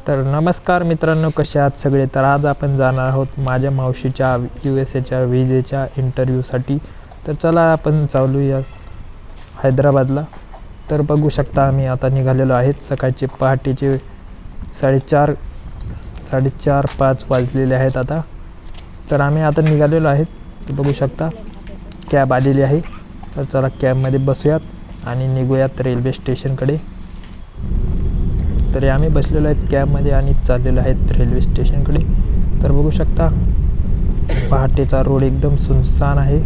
तर नमस्कार मित्रांनो, कसे आहात सगळे. तर आज आपण जाणार आहोत माझ्या मावशीच्या USA विजेच्या इंटरव्ह्यूसाठी. तर चला आपण चालूया हैदराबादला. तर बघू शकता आम्ही आता निघालेलो आहेत. सकाळचे पहाटेचे 4:30-5 वाजलेले आहेत आता. तर आम्ही आता निघालेलो आहेत. ते बघू शकता कॅब आलेली आहे. तर चला कॅबमध्ये बसूयात आणि निघूयात रेल्वे स्टेशनकडे. तरी आम्ही बसलेलो आहेत कॅबमध्ये आणि चाललेलो आहेत रेल्वे स्टेशनकडे. तर बघू शकता पहाटेचा रोड एकदम सुनसान आहे.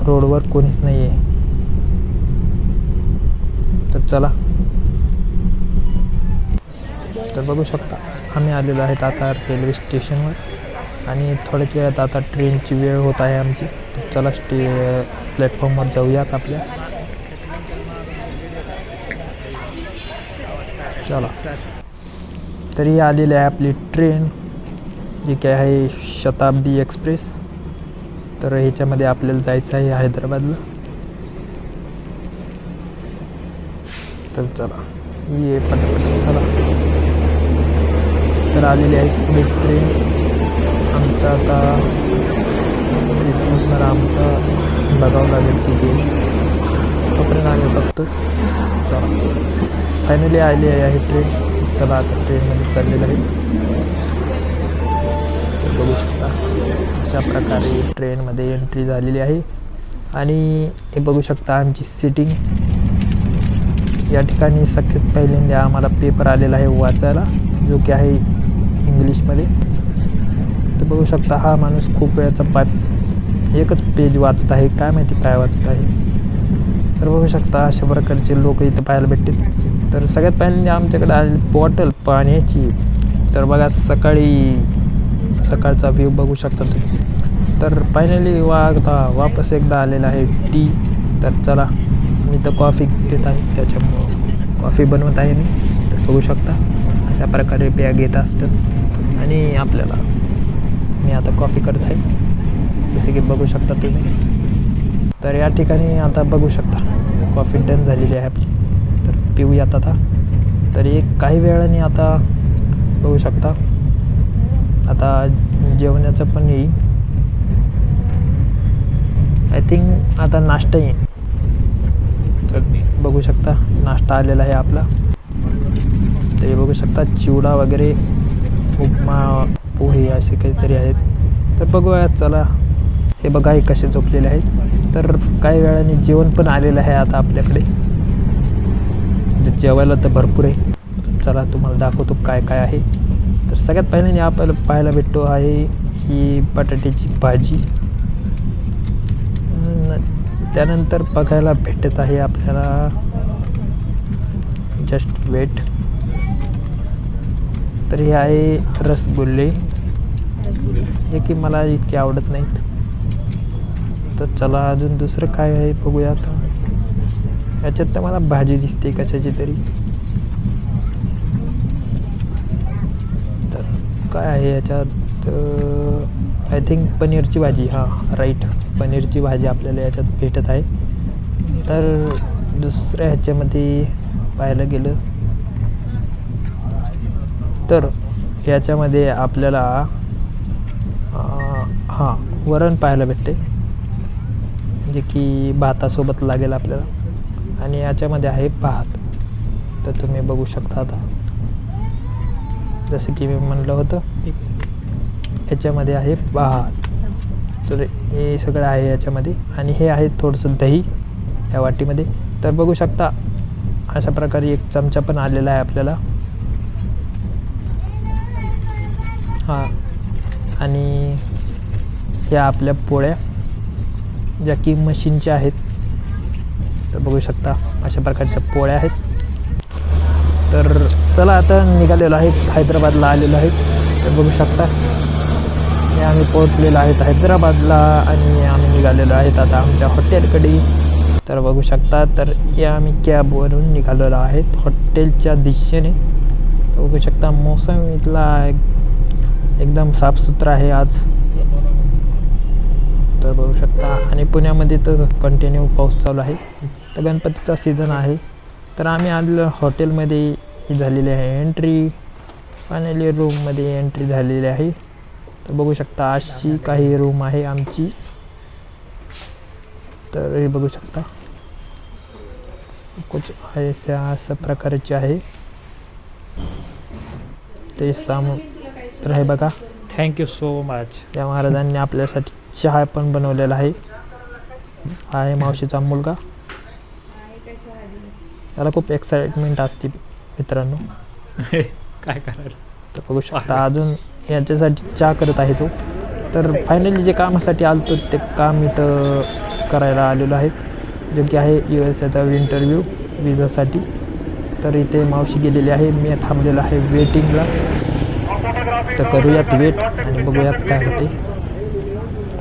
रोडवर कोणीच नाही आहे. तर चला. तर बघू शकता आम्ही आलेलो आहेत आता रेल्वे स्टेशनवर आणि थोड्याच वेळात आता ट्रेनची वेळ होत आहे आमची. तर चला प्लॅटफॉर्मवर जाऊयात आपल्या. चला. तरी आलेली आहे आपली ट्रेन, जी काय आहे शताब्दी एक्सप्रेस. तर ह्याच्यामध्ये आपल्याला जायचं आहे हैदराबादला. तर चला ये पटापट चला. तर आलेली आहे पुढे ट्रेन. आमचा आता ट्रेनमधून आमचा बघावं लागेल तिथे. तोपर्यंत आम्ही बघतो. चला फायनली आली आहे ट्रेन. चला आता ट्रेनमध्ये चाललेलं आहे. तर बघू शकता अशा प्रकारे ट्रेनमध्ये एंट्री झालेली आहे. आणि हे बघू शकता आमची सिटिंग. या ठिकाणी सगळ्यात पहिल्यांदा आम्हाला पेपर आलेला आहे वाचायला, जो की आहे इंग्लिशमध्ये. तर बघू शकता हा माणूस खूप वेळाचा एकच पेज वाचत आहे. काय माहिती काय वाचत आहे. तर बघू शकता अशा प्रकारचे लोक इथं पाहायला भेटतील. तर सगळ्यात पहिल्यांदा आमच्याकडे आलेली बॉटल पाण्याची. तर बघा सकाळचा व्ह्यू बघू शकता तुम्ही. तर फायनली वापस एकदा आलेला आहे टी. तर चला मी तर कॉफी घेत आहे, त्याच्यामुळं कॉफी बनवत आहे मी. तर बघू शकता अशा प्रकारे बॅग येत असतात आणि मी आता कॉफी करत आहे, जसे की बघू शकता तुम्ही. तर या ठिकाणी आता बघू शकता कॉफी डन झालेली आहे आपली. तर पिऊयात आता. तर काही वेळाने आता बघू शकता आता जेवणाचं पण येईल. आय थिंक आता नाश्ता येईल. तर बघू शकता नाश्ता आलेला आहे आपला. ते बघू शकता चिवडा वगैरे, उपमा, पोहे असे काहीतरी आहेत. तर बघूया चला. हे बघा हे कसे झोपलेले आहेत. तर काही वेळाने जेवण पण आलेलं आहे आता आपल्याकडे. जेवायला तर भरपूर आहे. चला तुम्हाला दाखवतो काय काय आहे. तर सगळ्यात पहिल्यांदा आपल्याला पाहायला भेटतो आहे ही बटाट्याची भाजी. त्यानंतर बघायला भेटत आहे आपल्याला, जस्ट वेट. तर हे आहे रसगुल्ले, जे की मला इतके आवडत नाहीत. तर चला अजून दुसरं काय आहे बघूयात. याच्यात तर मला भाजी दिसते कशाची तरी. तर काय आहे याच्यात, आय थिंक पनीरची भाजी. हां राईट, पनीरची भाजी आपल्याला याच्यात भेटत आहे. तर दुसऱ्या ह्याच्यामध्ये पाहायला गेलं तर ह्याच्यामध्ये आपल्याला वरण पाहायला भेटते, जे की भातासोबत लागेल आपल्याला. आणि याच्यामध्ये आहे भात. तर तुम्ही बघू शकता आता, जसं की मी म्हणलं होतं याच्यामध्ये आहे भात. तर हे सगळं आहे याच्यामध्ये. आणि हे आहे थोडंसं दही या वाटीमध्ये. तर बघू शकता अशा प्रकारे एक चमचा पण आलेला आहे आपल्याला. आणि ह्या आपल्या पोळ्या, ज्या की मशीनच्या आहेत. तर बघू शकता अशा प्रकारच्या पोळ्या आहेत. तर चला आता निघालेलो आहे, हैदराबादला आलेलो आहे. तर बघू शकता आम्ही पोहोचलेलो आहेत हैदराबादला आणि आम्ही निघालेलो आहेत आता आमच्या हॉटेलकडे. तर बघू शकता तर आम्ही कॅबवरून निघालेलो आहेत हॉटेलच्या दिशेने. तर बघू शकता मोसम इथला एकदम साफसुथरा आहे आज. तर बघू शकता. आणि पुण्यामध्ये तर कंटिन्यू पाऊस चालू आहे. तर गणपतीचा सीझन आहे. तर आम्ही आलेलो हॉटेलमध्ये ही झालेली आहे एंट्री. फायनली रूममध्ये एंट्री झालेली आहे. तर बघू शकता अशी काही रूम आहे आमची. तर हे बघू शकता कुछ अशा प्रकारचे आहे ते सामोर. तर हे बघा, थँक्यू सो मच. त्या महाराजांनी आपल्यासाठी चहा पण बनवलेला आहे. हा आहे मावशीचा मुलगा. त्याला खूप एक्साइटमेंट असते मित्रांनो. काय करायला. तर बघू शकता अजून याच्यासाठी चहा करत आहे तो. तर फायनली जे कामासाठी आलतो ते काम इथं करायला आलेलो आहे, जो की आहे USA इंटरव्ह्यू विजासाठी. तर इथे मावशी गेलेली आहे, मी थांबलेलो आहे वेटिंगला. तर करूयात वेट आणि बघूयात काय होते.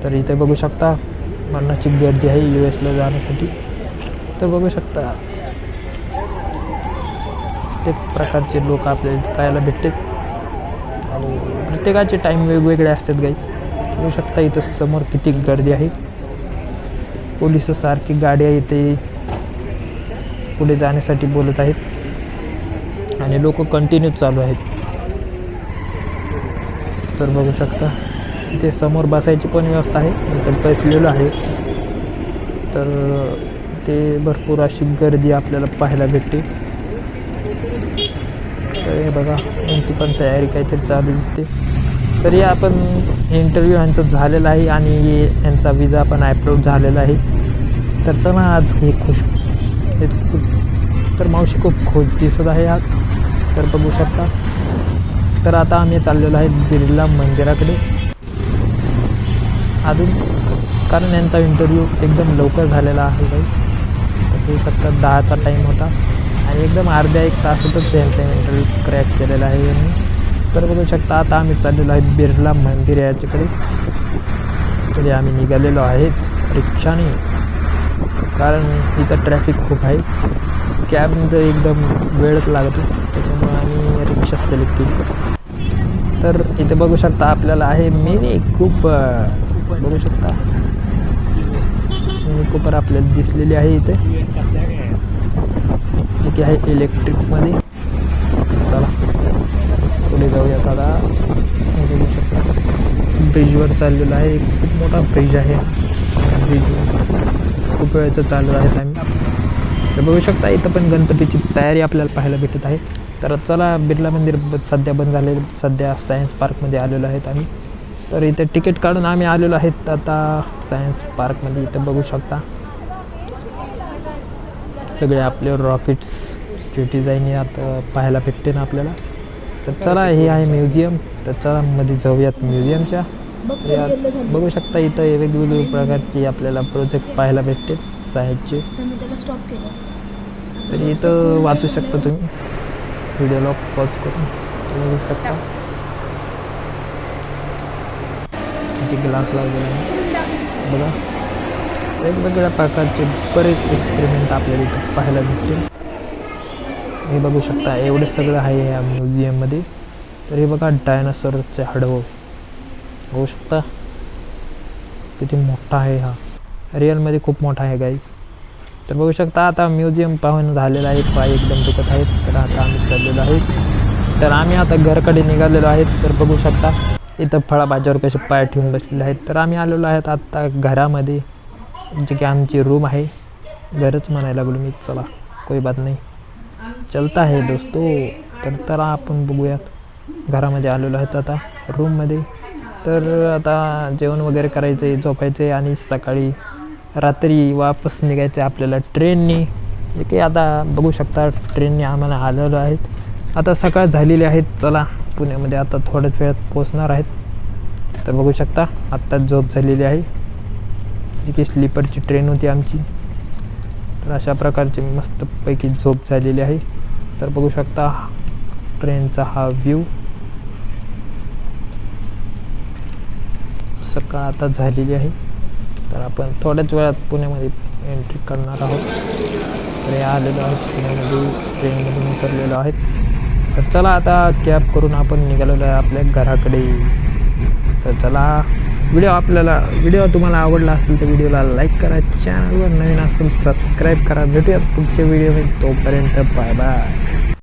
तर इथे बघू शकता मरणाची गर्दी आहे USला जाण्यासाठी. तर बघू शकता प्रत्येक प्रकारचे लोक आपल्याला पाहायला भेटतात आणि प्रत्येकाचे टाईम वेगवेगळे असतात गाईज. बघू शकता इथं समोर किती गर्दी आहे. पोलिस सारखी गाड्या इथे पुढे जाण्यासाठी बोलत आहेत आणि लोक कंटिन्यू चालू आहेत. तर बघू शकता इथे समोर बसायची पण व्यवस्था आहे, नंतर बसलेलो आहे. तर ते भरपूर अशी गर्दी आपल्याला पाहायला भेटते. तर हे बघा यांची पण तयारी काहीतरी चालू दिसते. तरी आपण इंटरव्ह्यू यांचा झालेला आहे आणि यांचा विजा पण अपलोड झालेला आहे. तर चला आज हे खूप तर मावशी खूप खुश दिसत आहे आज. तर बघू शकता. तर आता आम्ही चाललेलो आहे बिर्ला मंदिराकडे अजून, कारण यांचा इंटरव्ह्यू एकदम लवकर झालेला आहे काही. तर बघू शकता 10चा टाईम होता आणि एकदम अर्ध्या एक तासातच यांचा इंटरव्ह्यू क्रॅक केलेला आहे यांनी. तर बघू शकता आता आम्ही चाललेलो आहे बिर्ला मंदिर याच्याकडे. तरी आम्ही निघालेलो आहेत रिक्षाने, कारण इथं ट्रॅफिक खूप आहे. कॅबमध्ये एकदम वेळच लागतो, त्याच्यामुळे आम्ही रिक्षा सिलेक्ट केली. तर इथे बघू शकता आपल्याला आहे मिनी कूपर. बघू शकता मिनी कूपर आपल्याला दिसलेली आहे इथे, जी आहे इलेक्ट्रिकमध्ये. चला पुढे जाऊयात आता. बघू शकता ब्रिजवर चाललेलं आहे, खूप मोठा ब्रिज आहे. ब्रिज खूप वेळेचं चालू आहेत आम्ही. तर बघू शकता इथं पण गणपतीची तयारी आपल्याला पाहायला भेटत आहे. तर चला बिर्ला मंदिर सध्या बंद झाले, सध्या सायन्स पार्कमध्ये आलेलो आहेत आम्ही. तर इथे तिकीट काढून आम्ही आलेलो आहेत आता सायन्स पार्कमध्ये. इथं बघू शकता सगळे आपले रॉकेट्सची डिझाईन यात पाहायला भेटते ना आपल्याला. तर चला हे आहे म्युझियम. तर चला मध्ये जाऊयात म्युझियमच्या. यात बघू शकता इथं वेगवेगळ्या प्रकारचे आपल्याला प्रोजेक्ट पाहायला भेटते सायन्सचे. तर इथं वाचू शकता तुम्ही व्हिडिओला पॉज करून. बघू शकता इथे ग्लास लावलेला आहे बघा. वेगवेगळ्या प्रकारचे बरेच एक्सपेरिमेंट आपल्याला इथं पाहायला भेटते. हे बघू शकता एवढं सगळं आहे या म्युझियममध्ये. तर हे बघा डायनासॉरचे हाडं बघू शकता किती मोठा आहे हा. रिअलमध्ये खूप मोठा आहे गाईज. तर बघू शकता आता म्युझियम पाहून झालेलं आहे, पाय एकदम दुखत आहेत. तर आता आम्ही चाललेलो आहे. तर आम्ही आता घराकडे निघालेलो आहेत. तर बघू शकता इथं फळाभाज्यावर कसे पाय ठेवून बसलेले आहेत. तर आम्ही आलेलो आहेत आता घरामध्ये, जे की आमची रूम आहे. घरच म्हणायला लागलो मी. चला कोई बात नाही, चलता है दोस्तो. तर चला आपण बघूयात घरामध्ये आलेलो आहेत आता रूममध्ये. तर आता जेवण वगैरे करायचं आहे, झोपायचं आहे आणि सकाळी रात्री वापस निघायचं आहे आपल्याला ट्रेननी. जे की आता बघू शकता ट्रेनने आम्हाला आलेलो आहेत. आता सकाळ झालेली आहेत. चला पुण्यामध्ये आता थोड्याच वेळात पोचणार आहेत. तर बघू शकता आत्ताच झोप झालेली आहे, जी की स्लीपरची ट्रेन होती आमची. तर अशा प्रकारची मस्तपैकी झोप झालेली आहे. तर बघू शकता ट्रेनचा हा व्ह्यू. सकाळ आता झालेली आहे. तर आपण थोड्याच वेळात पुण्यामध्ये एंट्री करणार आहोत. तर आलेलो आहोत पुण्यामध्ये, ट्रेनमधून उतरलेलो आहेत. तर चला आता कॅब करून आपण निघालेलो आहे आपल्या घराकडे. तर चला व्हिडिओ तुम्हाला आवडला असेल तर व्हिडिओला लाईक करा, चॅनलवर नवीन असेल सबस्क्राईब करा. भेटूयात पुढच्या व्हिडिओमध्ये. तोपर्यंत बाय बाय.